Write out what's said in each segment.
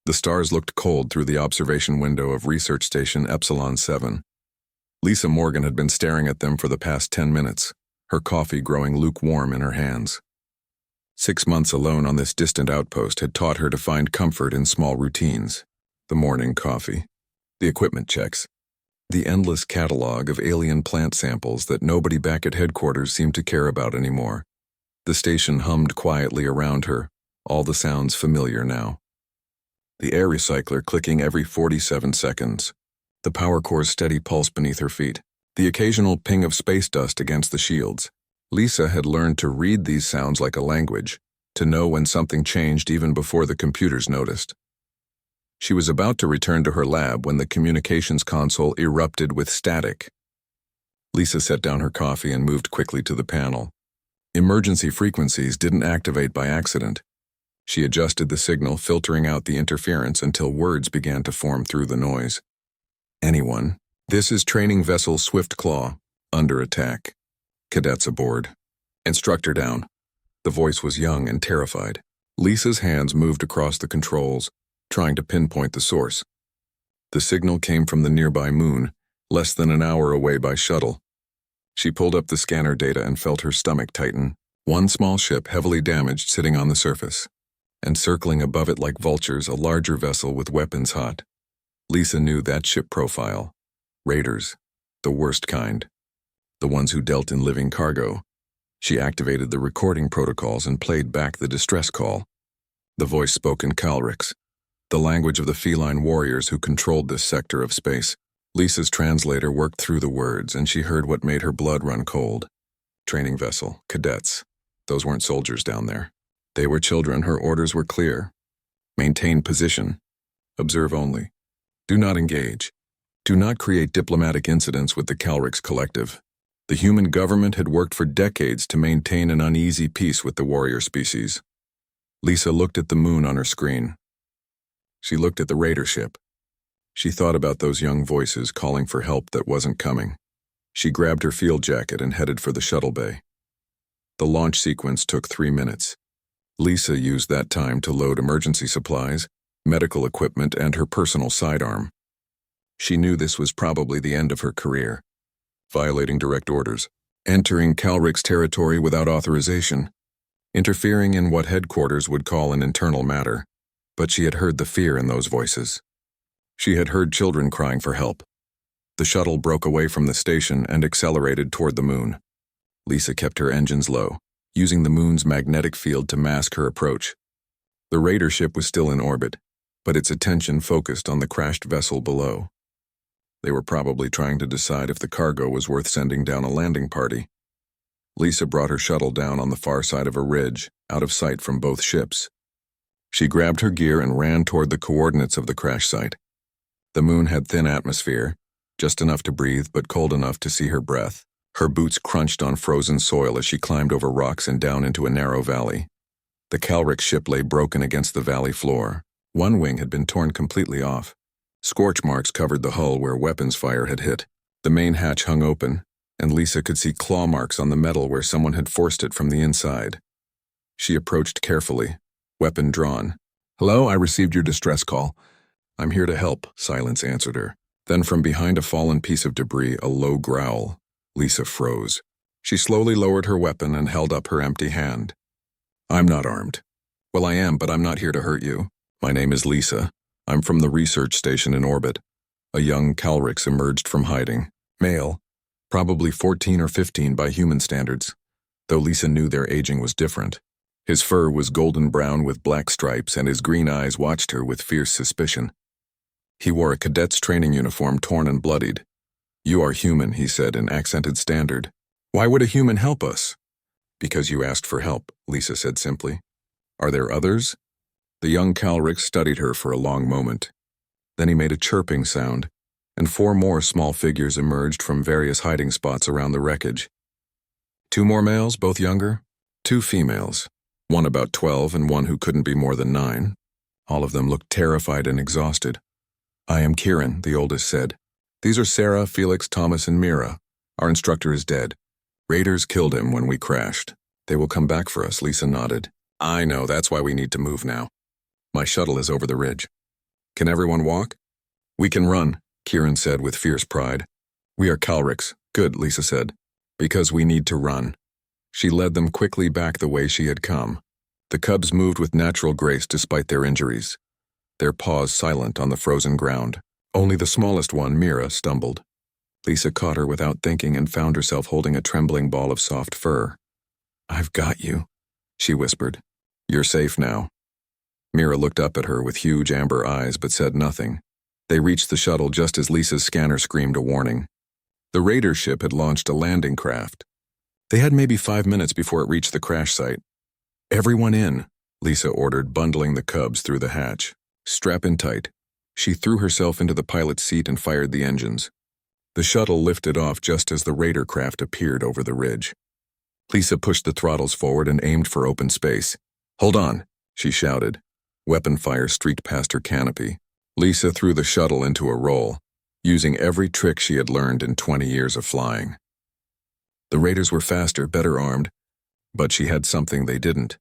The stars looked cold through the observation window of Research Station Epsilon 7. Lisa Morgan had been staring at them for the past 10 minutes, her coffee growing lukewarm in her hands. 6 months alone on this distant outpost had taught her to find comfort in small routines. The morning coffee, the equipment checks, the endless catalog of alien plant samples that nobody back at headquarters seemed to care about anymore. The station hummed quietly around her, all the sounds familiar now. The air recycler clicking every 47 seconds, the power core's steady pulse beneath her feet, the occasional ping of space dust against the shields. Lisa had learned to read these sounds like a language, to know when something changed even before the computers noticed. She was about to return to her lab when the communications console erupted with static. Lisa set down her coffee and moved quickly to the panel. Emergency frequencies didn't activate by accident. She adjusted the signal, filtering out the interference until words began to form through the noise. Anyone, this is training vessel Swift Claw, under attack. Cadets aboard. Instructor down. The voice was young and terrified. Lisa's hands moved across the controls, trying to pinpoint the source. The signal came from the nearby moon, less than an hour away by shuttle. She pulled up the scanner data and felt her stomach tighten. One small ship heavily damaged sitting on the surface, and circling above it like vultures, a larger vessel with weapons hot. Lisa knew that ship profile. Raiders, the worst kind. The ones who dealt in living cargo. She activated the recording protocols and played back the distress call. The voice spoke in Calrix, the language of the feline warriors who controlled this sector of space. Lisa's translator worked through the words, and she heard what made her blood run cold. Training vessel, cadets. Those weren't soldiers down there. They were children. Her orders were clear. Maintain position. Observe only. Do not engage. Do not create diplomatic incidents with the Calrix Collective. The human government had worked for decades to maintain an uneasy peace with the warrior species. Lisa looked at the moon on her screen. She looked at the raider ship. She thought about those young voices calling for help that wasn't coming. She grabbed her field jacket and headed for the shuttle bay. The launch sequence took 3 minutes. Lisa used that time to load emergency supplies, medical equipment, and her personal sidearm. She knew this was probably the end of her career. Violating direct orders, entering Calrix territory without authorization, interfering in what headquarters would call an internal matter. But she had heard the fear in those voices. She had heard children crying for help. The shuttle broke away from the station and accelerated toward the moon. Lisa kept her engines low, using the moon's magnetic field to mask her approach. The raider ship was still in orbit, but its attention focused on the crashed vessel below. They were probably trying to decide if the cargo was worth sending down a landing party. Lisa brought her shuttle down on the far side of a ridge, out of sight from both ships. She grabbed her gear and ran toward the coordinates of the crash site. The moon had thin atmosphere, just enough to breathe but cold enough to see her breath. Her boots crunched on frozen soil as she climbed over rocks and down into a narrow valley. The Calrix ship lay broken against the valley floor. One wing had been torn completely off. Scorch marks covered the hull where weapons fire had hit. The main hatch hung open, and Lisa could see claw marks on the metal where someone had forced it from the inside. She approached carefully, weapon drawn. "Hello, I received your distress call. I'm here to help," silence answered her. Then from behind a fallen piece of debris, a low growl. Lisa froze. She slowly lowered her weapon and held up her empty hand. "I'm not armed." "Well, I am, but I'm not here to hurt you. My name is Lisa. I'm from the research station in orbit." A young Calrix emerged from hiding. Male, probably 14 or 15 by human standards, though Lisa knew their aging was different. His fur was golden brown with black stripes, and his green eyes watched her with fierce suspicion. He wore a cadet's training uniform torn and bloodied. "You are human," he said in accented standard. "Why would a human help us?" "Because you asked for help," Lisa said simply. "Are there others?" The young Calrix studied her for a long moment. Then he made a chirping sound, and 4 more small figures emerged from various hiding spots around the wreckage. 2 more males, both younger. 2 females, one about 12 and one who couldn't be more than 9. All of them looked terrified and exhausted. "I am Kieran," the oldest said. "These are Sarah, Felix, Thomas, and Mira. Our instructor is dead. Raiders killed him when we crashed. They will come back for us," Lisa nodded. "I know, that's why we need to move now. My shuttle is over the ridge." Can everyone walk? We can run, Kieran said with fierce pride. We are Calrics. Good, Lisa said. Because we need to run. She led them quickly back the way she had come. The cubs moved with natural grace despite their injuries, their paws silent on the frozen ground. Only the smallest one, Mira, stumbled. Lisa caught her without thinking and found herself holding a trembling ball of soft fur. I've got you, she whispered. You're safe now. Mira looked up at her with huge amber eyes but said nothing. They reached the shuttle just as Lisa's scanner screamed a warning. The raider ship had launched a landing craft. They had maybe 5 minutes before it reached the crash site. Everyone in, Lisa ordered, bundling the cubs through the hatch. Strap in tight. She threw herself into the pilot's seat and fired the engines. The shuttle lifted off just as the raider craft appeared over the ridge. Lisa pushed the throttles forward and aimed for open space. Hold on, she shouted. Weapon fire streaked past her canopy. Lisa threw the shuttle into a roll, using every trick she had learned in 20 years of flying. The raiders were faster, better armed, but she had something they didn't.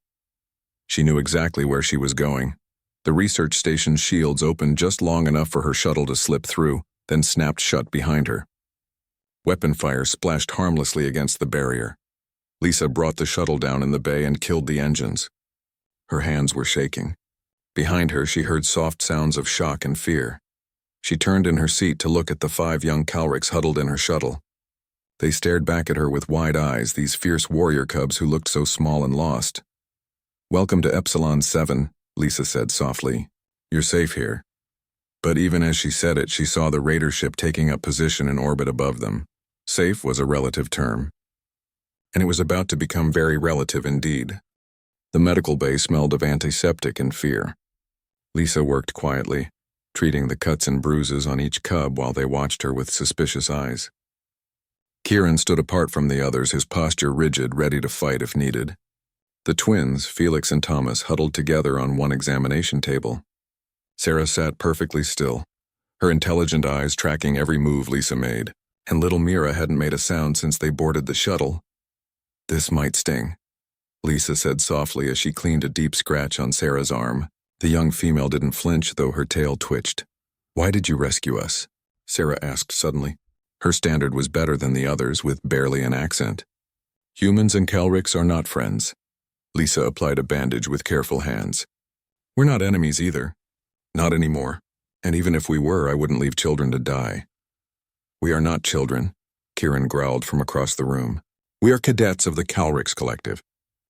She knew exactly where she was going. The research station's shields opened just long enough for her shuttle to slip through, then snapped shut behind her. Weapon fire splashed harmlessly against the barrier. Lisa brought the shuttle down in the bay and killed the engines. Her hands were shaking. Behind her, she heard soft sounds of shock and fear. She turned in her seat to look at the 5 young Calrics huddled in her shuttle. They stared back at her with wide eyes, these fierce warrior cubs who looked so small and lost. Welcome to Epsilon 7, Lisa said softly. You're safe here. But even as she said it, she saw the raider ship taking up position in orbit above them. Safe was a relative term. And it was about to become very relative indeed. The medical bay smelled of antiseptic and fear. Lisa worked quietly, treating the cuts and bruises on each cub while they watched her with suspicious eyes. Kieran stood apart from the others, his posture rigid, ready to fight if needed. The twins, Felix and Thomas, huddled together on one examination table. Sarah sat perfectly still, her intelligent eyes tracking every move Lisa made, and little Mira hadn't made a sound since they boarded the shuttle. This might sting, Lisa said softly as she cleaned a deep scratch on Sarah's arm. The young female didn't flinch, though her tail twitched. Why did you rescue us? Sarah asked suddenly. Her standard was better than the others, with barely an accent. Humans and Calrics are not friends. Lisa applied a bandage with careful hands. We're not enemies either. Not anymore. And even if we were, I wouldn't leave children to die. We are not children, Kieran growled from across the room. We are cadets of the Calrics Collective.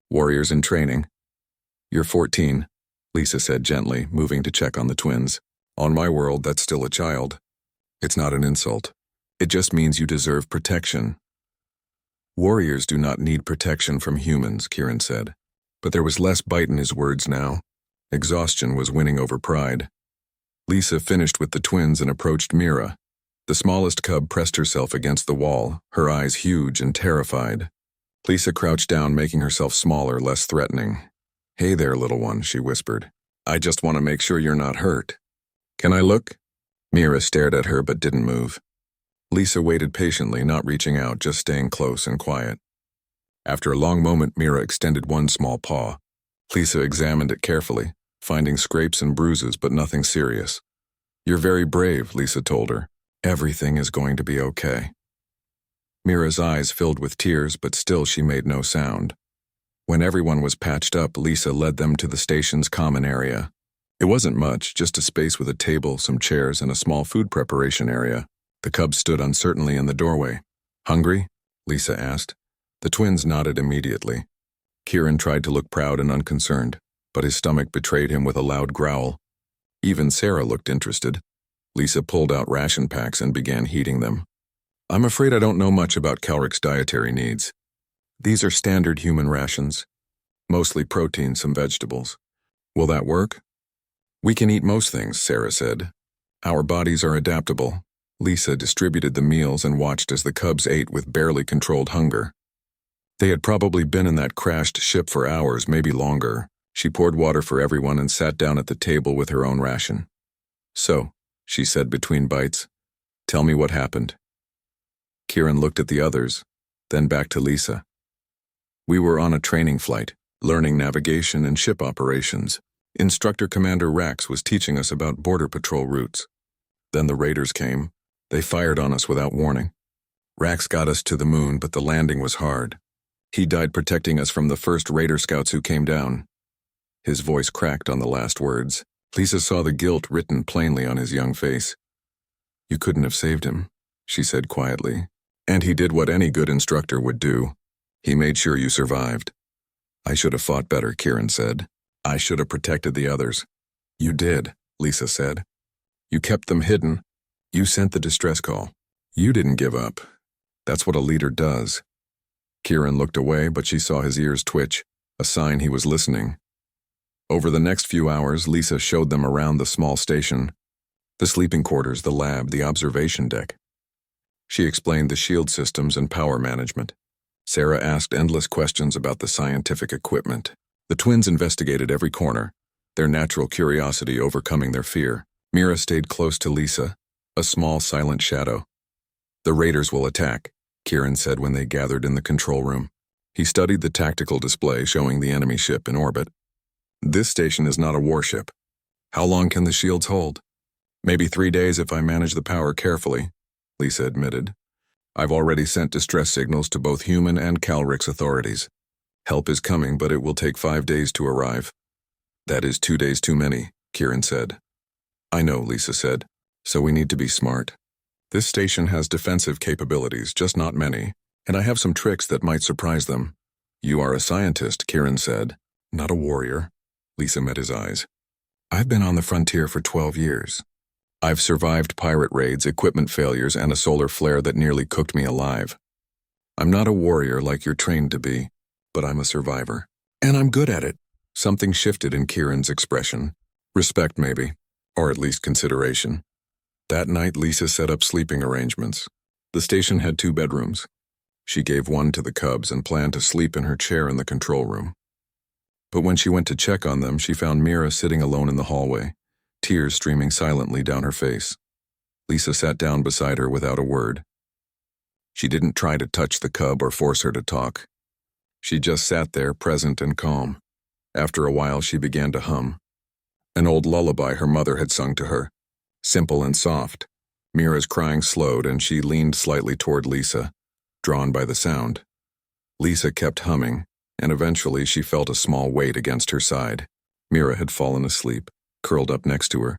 Warriors in training. You're 14, Lisa said gently, moving to check on the twins. On my world, that's still a child. It's not an insult. It just means you deserve protection. Warriors do not need protection from humans, Kieran said. But there was less bite in his words now. Exhaustion was winning over pride. Lisa finished with the twins and approached Mira. The smallest cub pressed herself against the wall, her eyes huge and terrified. Lisa crouched down, making herself smaller, less threatening. Hey there, little one, she whispered. I just want to make sure you're not hurt. Can I look? Mira stared at her but didn't move. Lisa waited patiently, not reaching out, just staying close and quiet. After a long moment, Mira extended one small paw. Lisa examined it carefully, finding scrapes and bruises but nothing serious. You're very brave, Lisa told her. Everything is going to be okay. Mira's eyes filled with tears, but still she made no sound. When everyone was patched up, Lisa led them to the station's common area. It wasn't much, just a space with a table, some chairs, and a small food preparation area. The cubs stood uncertainly in the doorway. Hungry? Lisa asked. The twins nodded immediately. Kieran tried to look proud and unconcerned, but his stomach betrayed him with a loud growl. Even Sarah looked interested. Lisa pulled out ration packs and began heating them. I'm afraid I don't know much about Calric's dietary needs. These are standard human rations. Mostly protein, some vegetables. Will that work? We can eat most things, Sarah said. Our bodies are adaptable. Lisa distributed the meals and watched as the cubs ate with barely controlled hunger. They had probably been in that crashed ship for hours, maybe longer. She poured water for everyone and sat down at the table with her own ration. So, she said between bites, tell me what happened. Kieran looked at the others, then back to Lisa. We were on a training flight, learning navigation and ship operations. Instructor Commander Rax was teaching us about border patrol routes. Then the raiders came. They fired on us without warning. Rax got us to the moon, but the landing was hard. He died protecting us from the first raider scouts who came down. His voice cracked on the last words. Lisa saw the guilt written plainly on his young face. You couldn't have saved him, she said quietly. And he did what any good instructor would do. He made sure you survived. I should have fought better, Kieran said. I should have protected the others. You did, Lisa said. You kept them hidden. You sent the distress call. You didn't give up. That's what a leader does. Kieran looked away, but she saw his ears twitch, a sign he was listening. Over the next few hours, Lisa showed them around the small station, the sleeping quarters, the lab, the observation deck. She explained the shield systems and power management. Sarah asked endless questions about the scientific equipment. The twins investigated every corner, their natural curiosity overcoming their fear. Mira stayed close to Lisa, a small silent shadow. The raiders will attack, Kieran said when they gathered in the control room. He studied the tactical display showing the enemy ship in orbit. This station is not a warship. How long can the shields hold? Maybe 3 days if I manage the power carefully, Lisa admitted. I've already sent distress signals to both human and Calrix authorities. Help is coming, but it will take 5 days to arrive. That is 2 days too many, Kieran said. I know, Lisa said, so we need to be smart. This station has defensive capabilities, just not many, and I have some tricks that might surprise them. You are a scientist, Kieran said, not a warrior. Lisa met his eyes. I've been on the frontier for 12 years. I've survived pirate raids, equipment failures, and a solar flare that nearly cooked me alive. I'm not a warrior like you're trained to be, but I'm a survivor. And I'm good at it. Something shifted in Kieran's expression. Respect, maybe, or at least consideration. That night, Lisa set up sleeping arrangements. The station had 2 bedrooms. She gave one to the cubs and planned to sleep in her chair in the control room. But when she went to check on them, she found Mira sitting alone in the hallway, tears streaming silently down her face. Lisa sat down beside her without a word. She didn't try to touch the cub or force her to talk. She just sat there, present and calm. After a while, she began to hum. An old lullaby her mother had sung to her, simple and soft. Mira's crying slowed, and she leaned slightly toward Lisa, drawn by the sound. Lisa kept humming, and eventually she felt a small weight against her side. Mira had fallen asleep, curled up next to her.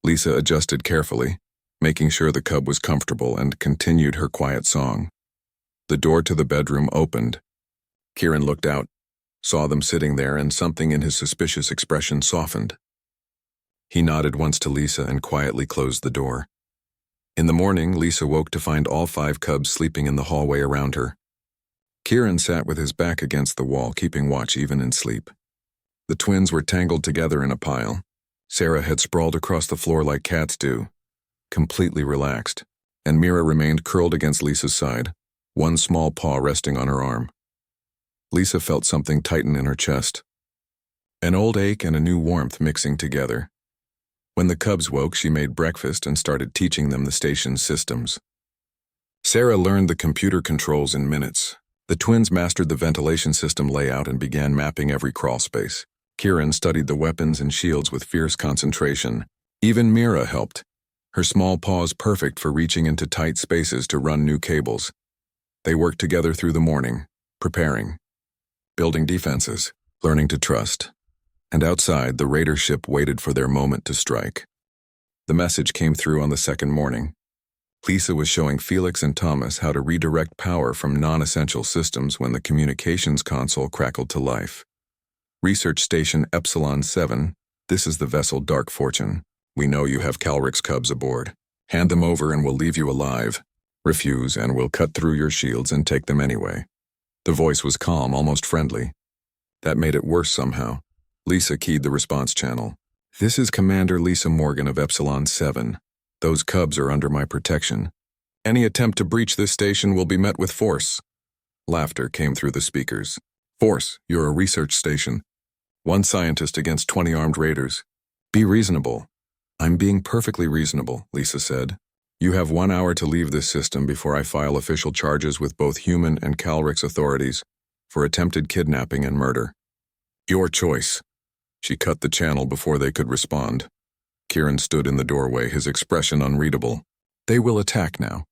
Lisa adjusted carefully, making sure the cub was comfortable, and continued her quiet song. The door to the bedroom opened. Kieran looked out, saw them sitting there, and something in his suspicious expression softened. He nodded once to Lisa and quietly closed the door. In the morning, Lisa woke to find all 5 cubs sleeping in the hallway around her. Kieran sat with his back against the wall, keeping watch even in sleep. The twins were tangled together in a pile. Sarah had sprawled across the floor like cats do, completely relaxed, and Mira remained curled against Lisa's side, one small paw resting on her arm. Lisa felt something tighten in her chest. An old ache and a new warmth mixing together. When the cubs woke, she made breakfast and started teaching them the station's systems. Sarah learned the computer controls in minutes. The twins mastered the ventilation system layout and began mapping every crawl space. Kieran studied the weapons and shields with fierce concentration. Even Mira helped, her small paws perfect for reaching into tight spaces to run new cables. They worked together through the morning, preparing, building defenses, learning to trust. And outside, the raider ship waited for their moment to strike. The message came through on the second morning. Lisa was showing Felix and Thomas how to redirect power from non-essential systems when the communications console crackled to life. Research Station Epsilon 7, this is the vessel Dark Fortune. We know you have Calrix cubs aboard. Hand them over and we'll leave you alive. Refuse and we'll cut through your shields and take them anyway. The voice was calm, almost friendly. That made it worse somehow. Lisa keyed the response channel. This is Commander Lisa Morgan of Epsilon 7. Those cubs are under my protection. Any attempt to breach this station will be met with force. Laughter came through the speakers. Force, you're a research station. 1 scientist against 20 armed raiders. Be reasonable. I'm being perfectly reasonable, Lisa said. You have 1 hour to leave this system before I file official charges with both human and Calrix authorities for attempted kidnapping and murder. Your choice. She cut the channel before they could respond. Kieran stood in the doorway, his expression unreadable. They will attack now.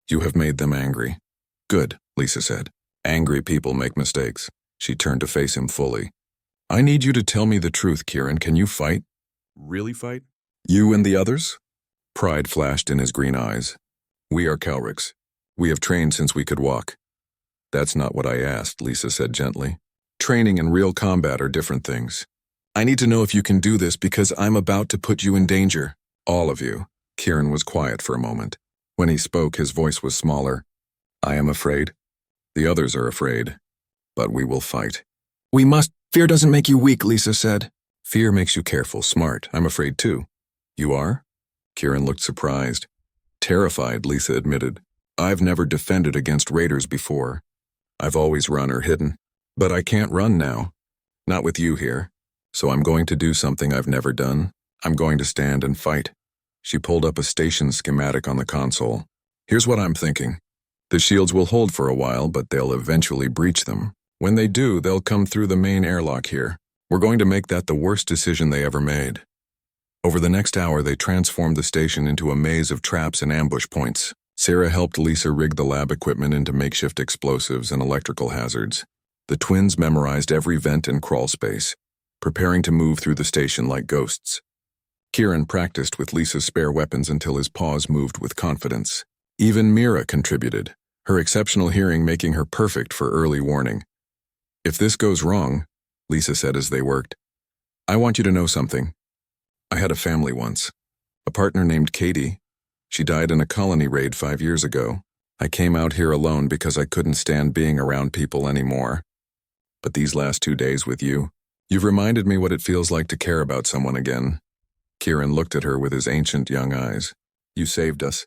You have made them angry. Good, Lisa said. Angry people make mistakes. She turned to face him fully. I need you to tell me the truth, Kieran. Can you fight? Really fight? You and the others? Pride flashed in his green eyes. We are Calrics. We have trained since we could walk. That's not what I asked, Lisa said gently. Training and real combat are different things. I need to know if you can do this because I'm about to put you in danger. All of you. Kieran was quiet for a moment. When he spoke, his voice was smaller. I am afraid. The others are afraid. But we will fight. We must. Fear doesn't make you weak, Lisa said. Fear makes you careful, smart. I'm afraid too. You are? Kieran looked surprised. Terrified, Lisa admitted. I've never defended against raiders before. I've always run or hidden. But I can't run now. Not with you here. So I'm going to do something I've never done. I'm going to stand and fight. She pulled up a station schematic on the console. Here's what I'm thinking. The shields will hold for a while, but they'll eventually breach them. When they do, they'll come through the main airlock here. We're going to make that the worst decision they ever made. Over the next hour, they transformed the station into a maze of traps and ambush points. Sarah helped Lisa rig the lab equipment into makeshift explosives and electrical hazards. The twins memorized every vent and crawl space, preparing to move through the station like ghosts. Kieran practiced with Lisa's spare weapons until his paws moved with confidence. Even Mira contributed, her exceptional hearing making her perfect for early warning. If this goes wrong, Lisa said as they worked, I want you to know something. I had a family once, a partner named Katie. She died in a colony raid 5 years ago. I came out here alone because I couldn't stand being around people anymore. But these last 2 days with you, you've reminded me what it feels like to care about someone again. Kieran looked at her with his ancient young eyes. You saved us.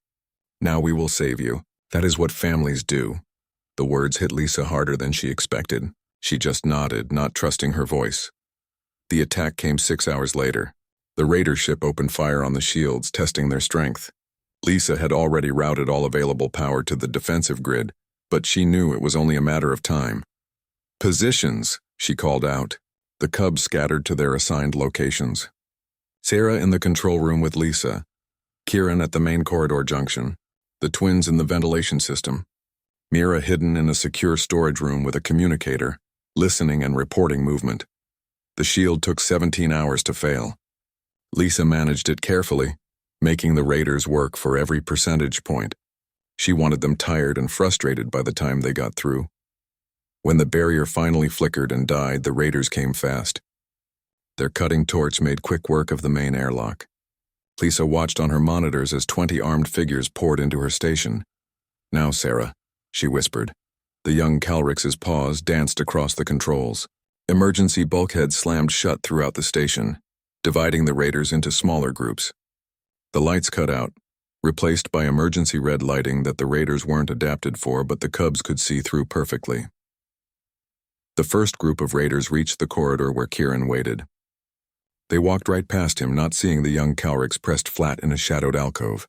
Now we will save you. That is what families do. The words hit Lisa harder than she expected. She just nodded, not trusting her voice. The attack came 6 hours later. The raider ship opened fire on the shields, testing their strength. Lisa had already routed all available power to the defensive grid, but she knew it was only a matter of time. Positions, she called out. The cubs scattered to their assigned locations. Sarah in the control room with Lisa. Kieran at the main corridor junction. The twins in the ventilation system. Mira hidden in a secure storage room with a communicator, listening and reporting movement. The shield took 17 hours to fail. Lisa managed it carefully, making the raiders work for every percentage point. She wanted them tired and frustrated by the time they got through. When the barrier finally flickered and died, the raiders came fast. Their cutting torch made quick work of the main airlock. Lisa watched on her monitors as 20 armed figures poured into her station. Now, Sarah, she whispered. The young Calrix's paws danced across the controls. Emergency bulkheads slammed shut throughout the station, dividing the raiders into smaller groups. The lights cut out, replaced by emergency red lighting that the raiders weren't adapted for, but the cubs could see through perfectly. The first group of raiders reached the corridor where Kieran waited. They walked right past him, not seeing the young Calrix pressed flat in a shadowed alcove.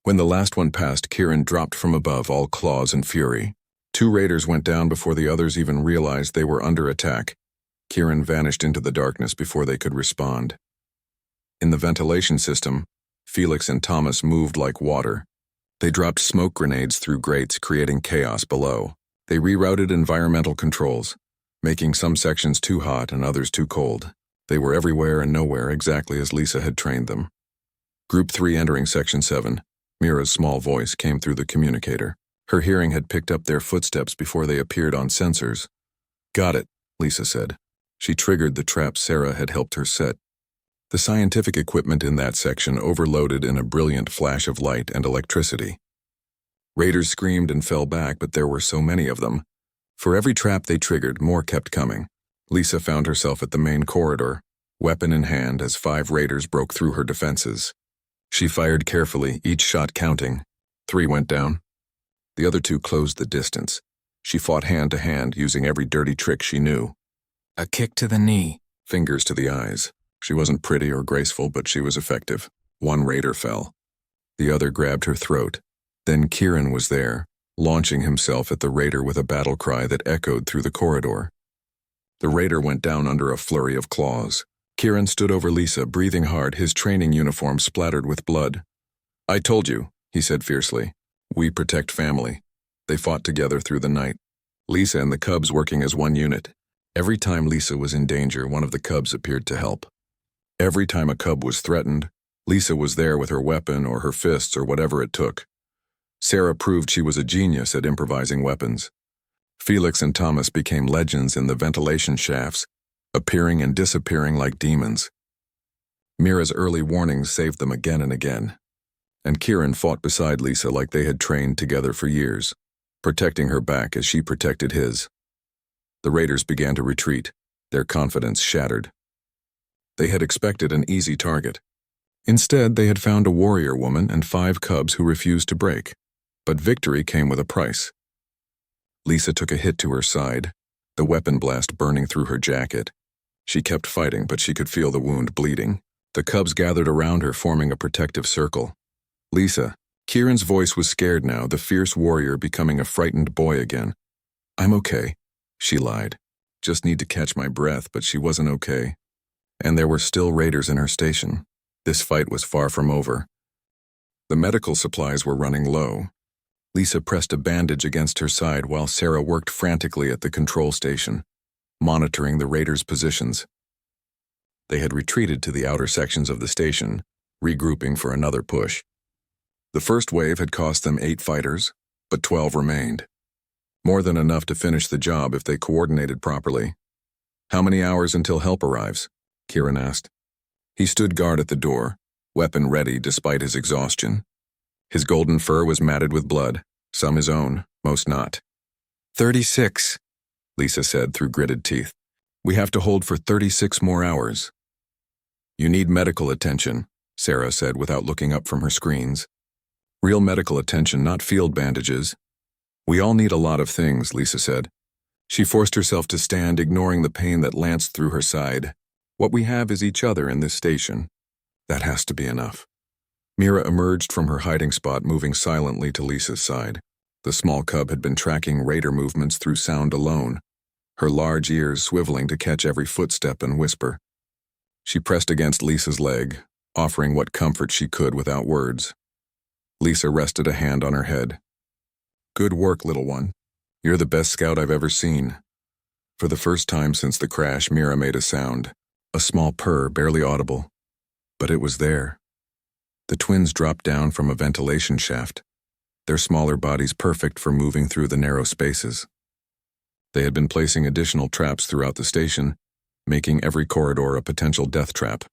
When the last one passed, Kieran dropped from above, all claws and fury. 2 raiders went down before the others even realized they were under attack. Kieran vanished into the darkness before they could respond. In the ventilation system, Felix and Thomas moved like water. They dropped smoke grenades through grates, creating chaos below. They rerouted environmental controls, making some sections too hot and others too cold. They were everywhere and nowhere, exactly as Lisa had trained them. Group 3 entering Section 7. Mira's small voice came through the communicator. Her hearing had picked up their footsteps before they appeared on sensors. Got it, Lisa said. She triggered the trap Sarah had helped her set. The scientific equipment in that section overloaded in a brilliant flash of light and electricity. Raiders screamed and fell back, but there were so many of them. For every trap they triggered, more kept coming. Lisa found herself at the main corridor, weapon in hand, as 5 raiders broke through her defenses. She fired carefully, each shot counting. 3 went down. The other 2 closed the distance. She fought hand to hand, using every dirty trick she knew. A kick to the knee, fingers to the eyes. She wasn't pretty or graceful, but she was effective. 1 raider fell. The other grabbed her throat. Then Kieran was there, launching himself at the raider with a battle cry that echoed through the corridor. The raider went down under a flurry of claws. Kieran stood over Lisa, breathing hard, his training uniform splattered with blood. "I told you," he said fiercely. "We protect family." They fought together through the night, Lisa and the cubs working as one unit. Every time Lisa was in danger, one of the cubs appeared to help. Every time a cub was threatened, Lisa was there with her weapon or her fists or whatever it took. Sarah proved she was a genius at improvising weapons. Felix and Thomas became legends in the ventilation shafts, appearing and disappearing like demons. Mira's early warnings saved them again and again. And Kieran fought beside Lisa like they had trained together for years, protecting her back as she protected his. The raiders began to retreat, their confidence shattered. They had expected an easy target. Instead, they had found a warrior woman and 5 cubs who refused to break. But victory came with a price. Lisa took a hit to her side, the weapon blast burning through her jacket. She kept fighting, but she could feel the wound bleeding. The cubs gathered around her, forming a protective circle. "Lisa." Kieran's voice was scared now, the fierce warrior becoming a frightened boy again. "I'm okay," she lied. "Just need to catch my breath," but she wasn't okay. And there were still raiders in her station. This fight was far from over. The medical supplies were running low. Lisa pressed a bandage against her side while Sarah worked frantically at the control station, monitoring the raiders' positions. They had retreated to the outer sections of the station, regrouping for another push. The first wave had cost them 8 fighters, but 12 remained. More than enough to finish the job if they coordinated properly. "How many hours until help arrives?" Kieran asked. He stood guard at the door, weapon ready despite his exhaustion. His golden fur was matted with blood, some his own, most not. 36, Lisa said through gritted teeth. "We have to hold for 36 more hours." "You need medical attention," Sarah said without looking up from her screens. "Real medical attention, not field bandages." "We all need a lot of things," Lisa said. She forced herself to stand, ignoring the pain that lanced through her side. "What we have is each other in this station. That has to be enough." Mira emerged from her hiding spot, moving silently to Lisa's side. The small cub had been tracking raider movements through sound alone, her large ears swiveling to catch every footstep and whisper. She pressed against Lisa's leg, offering what comfort she could without words. Lisa rested a hand on her head. "Good work, little one. You're the best scout I've ever seen." For the first time since the crash, Mira made a sound, a small purr, barely audible. But it was there. The twins dropped down from a ventilation shaft, their smaller bodies perfect for moving through the narrow spaces. They had been placing additional traps throughout the station, making every corridor a potential death trap.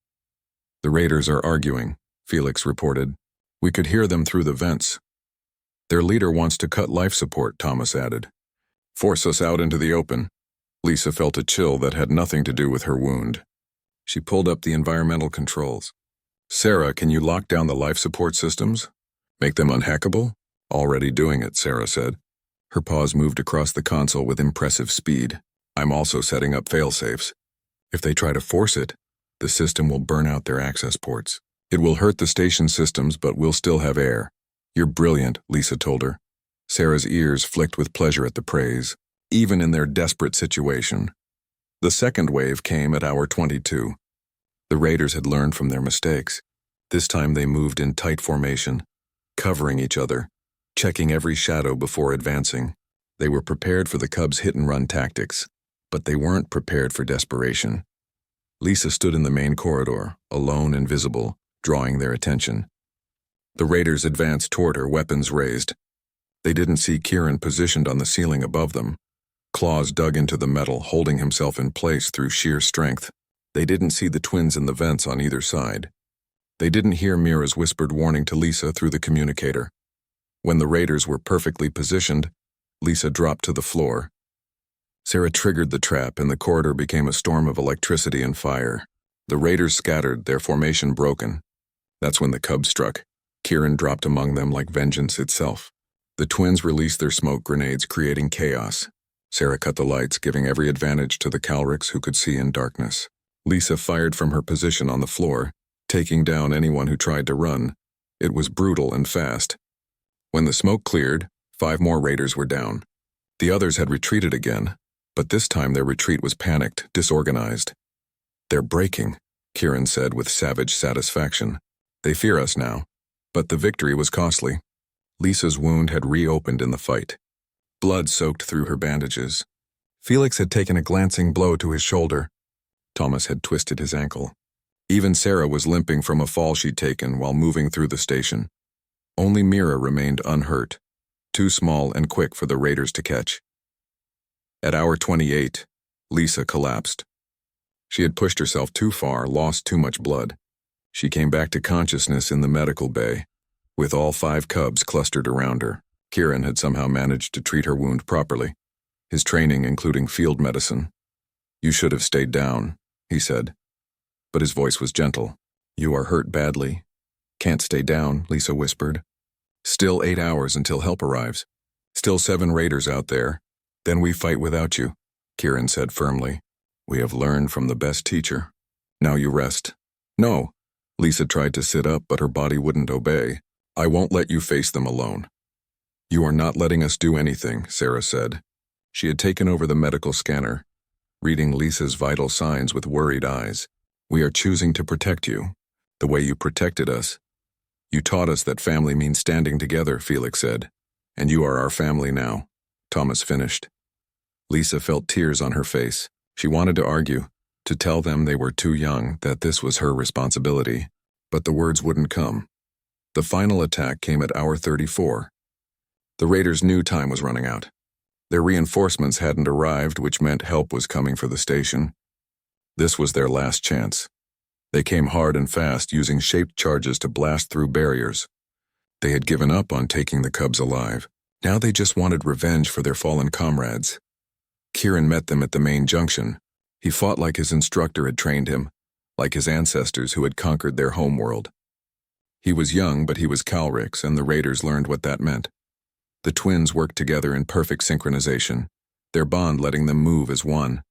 "The raiders are arguing," Felix reported. "We could hear them through the vents." "Their leader wants to cut life support," Thomas added. "Force us out into the open." Lisa felt a chill that had nothing to do with her wound. She pulled up the environmental controls. "Sarah, can you lock down the life support systems? Make them unhackable?" "Already doing it," Sarah said. Her paws moved across the console with impressive speed. "I'm also setting up failsafes. If they try to force it, the system will burn out their access ports. It will hurt the station systems, but we'll still have air." "You're brilliant," Lisa told her. Sarah's ears flicked with pleasure at the praise, even in their desperate situation. The second wave came at hour 22. The raiders had learned from their mistakes. This time they moved in tight formation, covering each other, checking every shadow before advancing. They were prepared for the cubs' hit-and-run tactics, but they weren't prepared for desperation. Lisa stood in the main corridor, alone and visible, drawing their attention. The raiders advanced toward her, weapons raised. They didn't see Kieran positioned on the ceiling above them. Claws dug into the metal, holding himself in place through sheer strength. They didn't see the twins in the vents on either side. They didn't hear Mira's whispered warning to Lisa through the communicator. When the raiders were perfectly positioned, Lisa dropped to the floor. Sarah triggered the trap, and the corridor became a storm of electricity and fire. The raiders scattered, their formation broken. That's when the cubs struck. Kieran dropped among them like vengeance itself. The twins released their smoke grenades, creating chaos. Sarah cut the lights, giving every advantage to the Calrics who could see in darkness. Lisa fired from her position on the floor, taking down anyone who tried to run. It was brutal and fast. When the smoke cleared, 5 more raiders were down. The others had retreated again, but this time their retreat was panicked, disorganized. "They're breaking," Kieran said with savage satisfaction. They fear us now. But the victory was costly. Lisa's wound had reopened in the fight. Blood soaked through her bandages. Felix had taken a glancing blow to his shoulder. Thomas had twisted his ankle. Even Sarah was limping from a fall she'd taken while moving through the station. Only Mira remained unhurt, too small and quick for the raiders to catch. At hour 28, Lisa collapsed. She had pushed herself too far, lost too much blood. She came back to consciousness in the medical bay, with all 5 cubs clustered around her. Kieran had somehow managed to treat her wound properly, his training including field medicine. "You should have stayed down," he said. But his voice was gentle. "You are hurt badly." "Can't stay down," Lisa whispered. "Still 8 hours until help arrives. Still 7 raiders out there. Then we fight without you," Kieran said firmly. "We have learned from the best teacher. Now you rest." "No." Lisa tried to sit up, but her body wouldn't obey. "I won't let you face them alone." "You are not letting us do anything," Sarah said. She had taken over the medical scanner, reading Lisa's vital signs with worried eyes. "We are choosing to protect you, the way you protected us. You taught us that family means standing together," Felix said. "And you are our family now," Thomas finished. Lisa felt tears on her face. She wanted to argue, to tell them they were too young, that this was her responsibility. But the words wouldn't come. The final attack came at hour 34. The raiders knew time was running out. Their reinforcements hadn't arrived, which meant help was coming for the station. This was their last chance. They came hard and fast, using shaped charges to blast through barriers. They had given up on taking the cubs alive. Now they just wanted revenge for their fallen comrades. Kieran met them at the main junction. He fought like his instructor had trained him, like his ancestors who had conquered their homeworld. He was young, but he was Calrix, and the raiders learned what that meant. The twins worked together in perfect synchronization, their bond letting them move as one.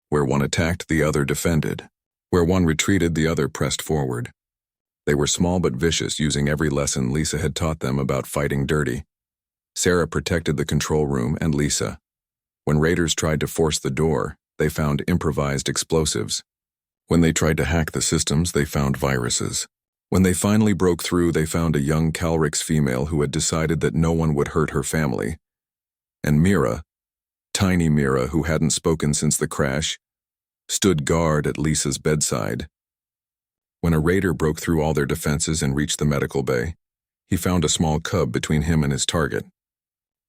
Where one attacked, the other defended. Where one retreated, the other pressed forward. They were small but vicious, using every lesson Lisa had taught them about fighting dirty. Sarah protected the control room and Lisa. When raiders tried to force the door, they found improvised explosives. When they tried to hack the systems, they found viruses. When they finally broke through, they found a young Calrix female who had decided that no one would hurt her family. And Mira, tiny Mira who hadn't spoken since the crash, stood guard at Lisa's bedside. When a raider broke through all their defenses and reached the medical bay, he found a small cub between him and his target.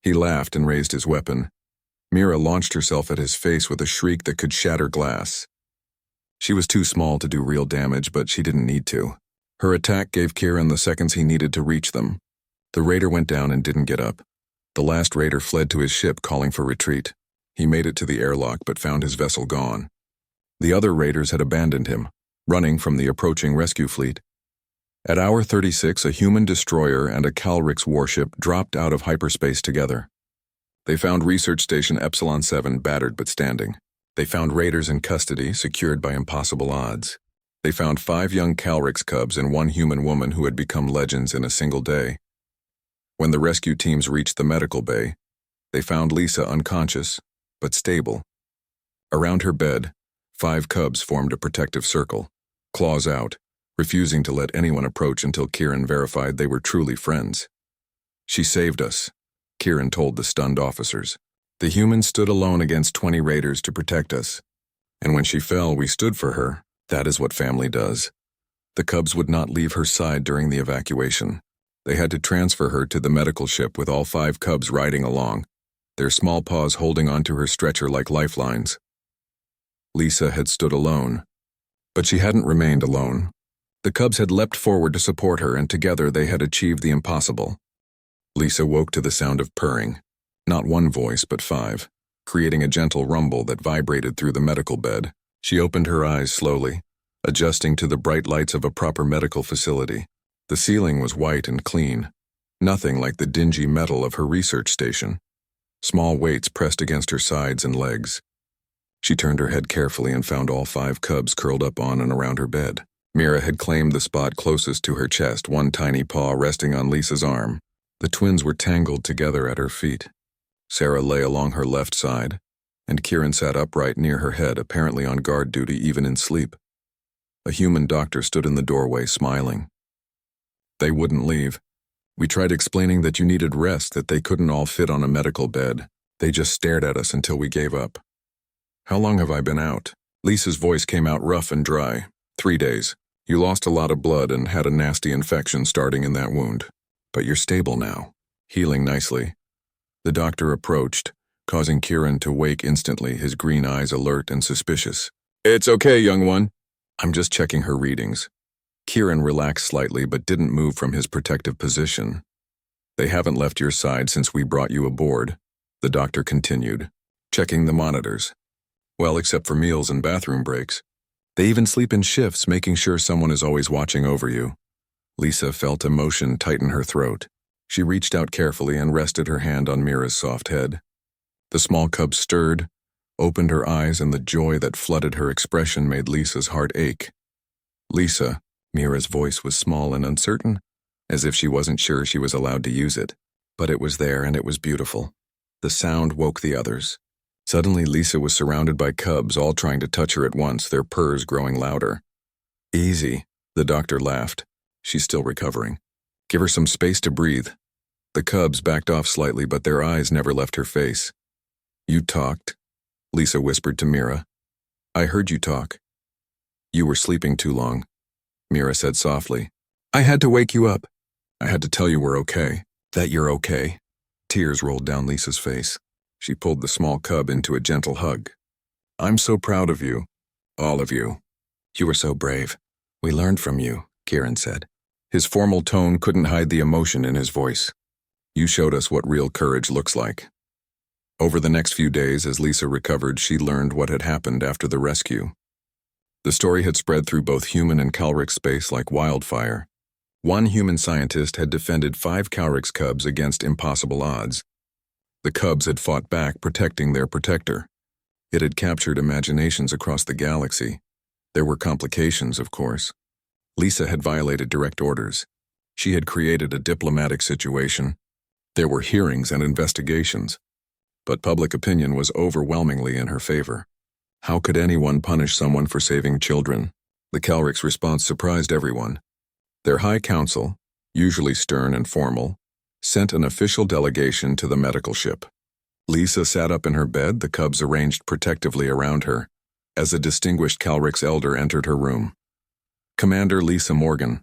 He laughed and raised his weapon. Mira launched herself at his face with a shriek that could shatter glass. She was too small to do real damage, but she didn't need to. Her attack gave Kieran the seconds he needed to reach them. The raider went down and didn't get up. The last raider fled to his ship, calling for retreat. He made it to the airlock but found his vessel gone. The other raiders had abandoned him, running from the approaching rescue fleet. At hour 36, a human destroyer and a Calrix warship dropped out of hyperspace together. They found Research Station Epsilon 7 battered but standing. They found raiders in custody, secured by impossible odds. They found 5 young Calrix cubs and 1 human woman who had become legends in a single day. When the rescue teams reached the medical bay, they found Lisa unconscious, but stable. Around her bed, 5 cubs formed a protective circle, claws out, refusing to let anyone approach until Kieran verified they were truly friends. "She saved us," Kieran told the stunned officers. "The humans stood alone against 20 raiders to protect us. And when she fell, we stood for her. That is what family does." The cubs would not leave her side during the evacuation. They had to transfer her to the medical ship with all 5 cubs riding along, their small paws holding onto her stretcher like lifelines. Lisa had stood alone, but she hadn't remained alone. The cubs had leapt forward to support her, and together they had achieved the impossible. Lisa woke to the sound of purring, not 1 voice but 5, creating a gentle rumble that vibrated through the medical bed. She opened her eyes slowly, adjusting to the bright lights of a proper medical facility. The ceiling was white and clean, nothing like the dingy metal of her research station. Small weights pressed against her sides and legs. She turned her head carefully and found all 5 cubs curled up on and around her bed. Mira had claimed the spot closest to her chest, 1 tiny paw resting on Lisa's arm. The twins were tangled together at her feet. Sarah lay along her left side, and Kieran sat upright near her head, apparently on guard duty even in sleep. A human doctor stood in the doorway, smiling. They wouldn't leave. We tried explaining that you needed rest, that they couldn't all fit on a medical bed. They just stared at us until we gave up. How long have I been out? Lisa's voice came out rough and dry. 3 days. You lost a lot of blood and had a nasty infection starting in that wound. But you're stable now, healing nicely. The doctor approached, causing Kieran to wake instantly, his green eyes alert and suspicious. It's okay, young one. I'm just checking her readings. Kieran relaxed slightly but didn't move from his protective position. They haven't left your side since we brought you aboard, the doctor continued, checking the monitors. Well, except for meals and bathroom breaks. They even sleep in shifts, making sure someone is always watching over you. Lisa felt emotion tighten her throat. She reached out carefully and rested her hand on Mira's soft head. The small cub stirred, opened her eyes, and the joy that flooded her expression made Lisa's heart ache. Lisa, Mira's voice was small and uncertain, as if she wasn't sure she was allowed to use it. But it was there and it was beautiful. The sound woke the others. Suddenly Lisa was surrounded by cubs, all trying to touch her at once, their purrs growing louder. Easy, the doctor laughed. She's still recovering. Give her some space to breathe. The cubs backed off slightly, but their eyes never left her face. You talked, Lisa whispered to Mira. I heard you talk. You were sleeping too long, Mira said softly. I had to wake you up. I had to tell you we're okay, that you're okay. Tears rolled down Lisa's face. She pulled the small cub into a gentle hug. I'm so proud of you, all of you. You were so brave. We learned from you, Kieran said. His formal tone couldn't hide the emotion in his voice. You showed us what real courage looks like. Over the next few days, as Lisa recovered, she learned what had happened after the rescue. The story had spread through both human and Calric space like wildfire. One human scientist had defended 5 Calric cubs against impossible odds. The cubs had fought back, protecting their protector. It had captured imaginations across the galaxy. There were complications, of course. Lisa had violated direct orders. She had created a diplomatic situation. There were hearings and investigations. But public opinion was overwhelmingly in her favor. How could anyone punish someone for saving children? The Calric's response surprised everyone. Their High Council, usually stern and formal, sent an official delegation to the medical ship. Lisa sat up in her bed, the cubs arranged protectively around her, as a distinguished Calric's elder entered her room. Commander Lisa Morgan,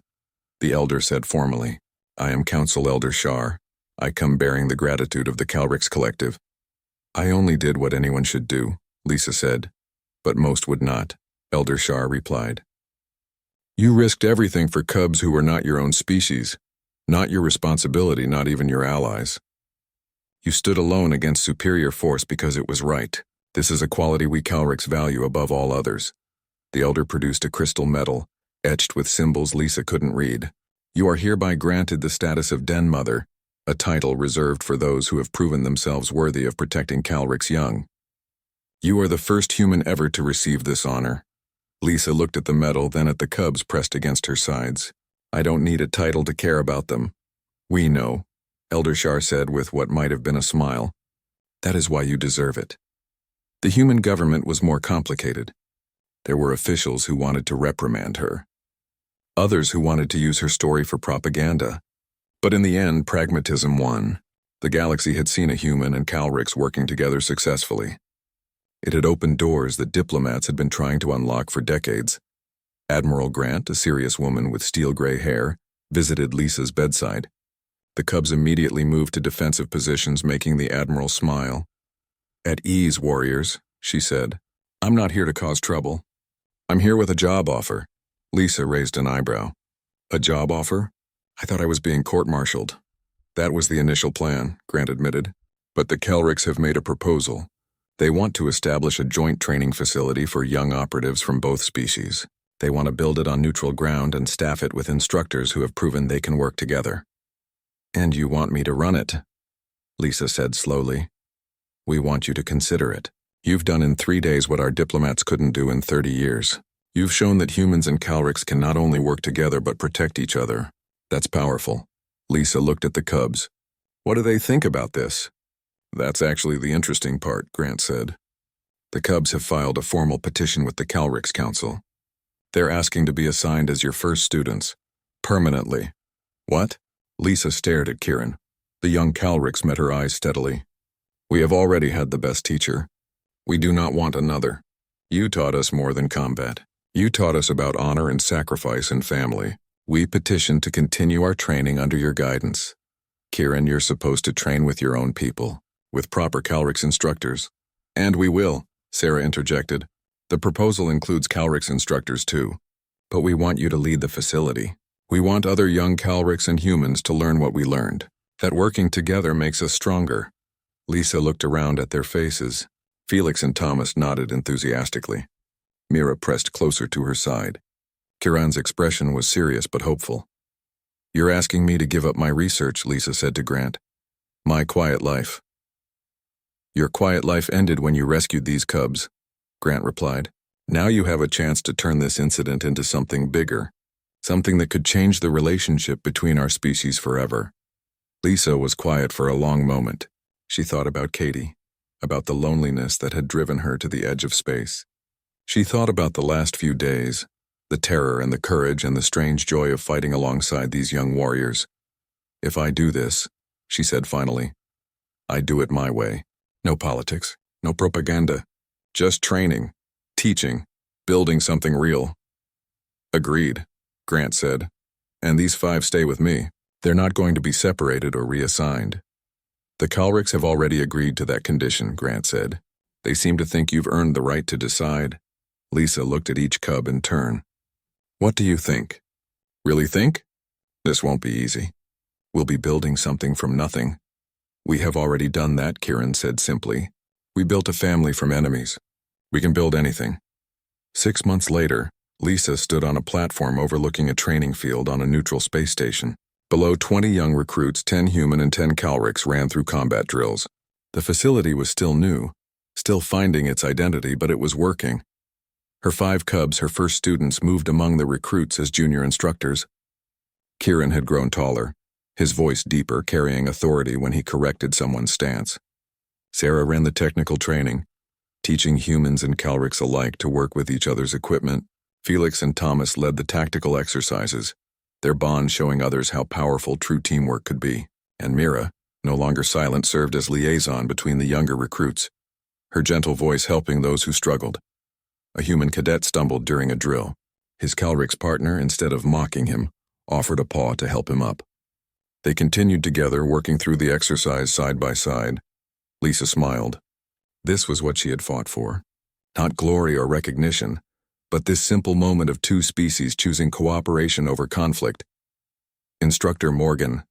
the elder said formally. I am Council Elder Shar. I come bearing the gratitude of the Calric's Collective. I only did what anyone should do, Lisa said, but most would not, Elder Shar replied. You risked everything for cubs who were not your own species, not your responsibility, not even your allies. You stood alone against superior force because it was right. This is a quality we Calrics value above all others. The elder produced a crystal medal, etched with symbols Lisa couldn't read. You are hereby granted the status of Den Mother, a title reserved for those who have proven themselves worthy of protecting Calric's young. You are the first human ever to receive this honor. Lisa looked at the medal, then at the cubs pressed against her sides. I don't need a title to care about them. We know, Elder Shar said with what might have been a smile. That is why you deserve it. The human government was more complicated. There were officials who wanted to reprimand her. Others who wanted to use her story for propaganda. But in the end, pragmatism won. The galaxy had seen a human and Calrics working together successfully. It had opened doors that diplomats had been trying to unlock for decades. Admiral Grant, a serious woman with steel-gray hair, visited Lisa's bedside. The cubs immediately moved to defensive positions, making the Admiral smile. At ease, warriors, she said. I'm not here to cause trouble. I'm here with a job offer. Lisa raised an eyebrow. A job offer? I thought I was being court-martialed. That was the initial plan, Grant admitted. But the Calrics have made a proposal. They want to establish a joint training facility for young operatives from both species. They want to build it on neutral ground and staff it with instructors who have proven they can work together. And you want me to run it, Lisa said slowly. We want you to consider it. You've done in 3 days what our diplomats couldn't do in 30 years. You've shown that humans and Calrics can not only work together but protect each other. That's powerful. Lisa looked at the cubs. What do they think about this? That's actually the interesting part, Grant said. The cubs have filed a formal petition with the Calrics Council. They're asking to be assigned as your first students. Permanently. What? Lisa stared at Kieran. The young Calrix met her eyes steadily. We have already had the best teacher. We do not want another. You taught us more than combat. You taught us about honor and sacrifice and family. We petition to continue our training under your guidance. Kieran, you're supposed to train with your own people, with proper Calrix instructors. And we will, Sarah interjected. The proposal includes Calrix instructors too. But we want you to lead the facility. We want other young Calrix and humans to learn what we learned. That working together makes us stronger. Lisa looked around at their faces. Felix and Thomas nodded enthusiastically. Mira pressed closer to her side. Kieran's expression was serious but hopeful. You're asking me to give up my research, Lisa said to Grant. My quiet life. Your quiet life ended when you rescued these cubs, Grant replied. Now you have a chance to turn this incident into something bigger, something that could change the relationship between our species forever. Lisa was quiet for a long moment. She thought about Katie, about the loneliness that had driven her to the edge of space. She thought about the last few days, the terror and the courage and the strange joy of fighting alongside these young warriors. If I do this, she said finally, I do it my way. No politics, no propaganda, just training, teaching, building something real. Agreed, Grant said. And these 5 stay with me. They're not going to be separated or reassigned. The Calrix have already agreed to that condition, Grant said. They seem to think you've earned the right to decide. Lisa looked at each cub in turn. What do you think? Really think? This won't be easy. We'll be building something from nothing. We have already done that, Kieran said simply. We built a family from enemies. We can build anything. 6 months later, Lisa stood on a platform overlooking a training field on a neutral space station. Below 20 young recruits, 10 human and 10 Calrix ran through combat drills. The facility was still new, still finding its identity, but it was working. Her 5 cubs, her first students, moved among the recruits as junior instructors. Kieran had grown taller, his voice deeper, carrying authority when he corrected someone's stance. Sarah ran the technical training, teaching humans and Calrix alike to work with each other's equipment. Felix and Thomas led the tactical exercises, their bond showing others how powerful true teamwork could be. And Mira, no longer silent, served as liaison between the younger recruits, her gentle voice helping those who struggled. A human cadet stumbled during a drill. His Calrix partner, instead of mocking him, offered a paw to help him up. They continued together, working through the exercise side by side. Lisa smiled. This was what she had fought for. Not glory or recognition, but this simple moment of 2 species choosing cooperation over conflict. Instructor Morgan,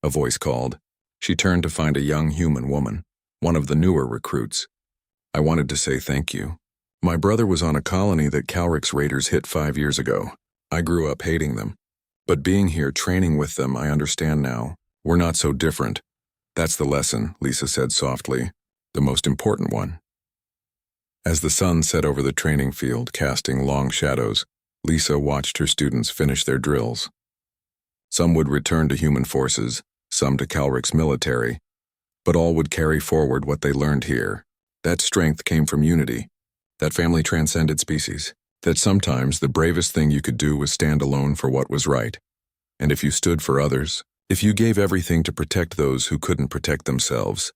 a voice called. She turned to find a young human woman, one of the newer recruits. I wanted to say thank you. My brother was on a colony that Calrix raiders hit 5 years ago. I grew up hating them. But being here, training with them, I understand now. We're not so different. That's the lesson, Lisa said softly. The most important one. As the sun set over the training field, casting long shadows, Lisa watched her students finish their drills. Some would return to human forces, some to Calrix military, but all would carry forward what they learned here. That strength came from unity. That family transcended species. That sometimes the bravest thing you could do was stand alone for what was right. And if you stood for others, if you gave everything to protect those who couldn't protect themselves,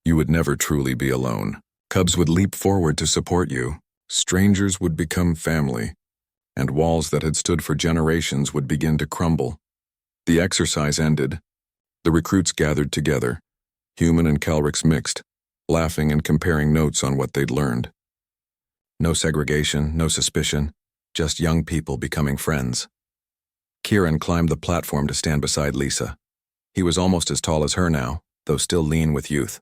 you would never truly be alone. Cubs would leap forward to support you. Strangers would become family. And walls that had stood for generations would begin to crumble. The exercise ended. The recruits gathered together, human and Calrix mixed, laughing and comparing notes on what they'd learned. No segregation, no suspicion, just young people becoming friends. Kieran climbed the platform to stand beside Lisa. He was almost as tall as her now, though still lean with youth.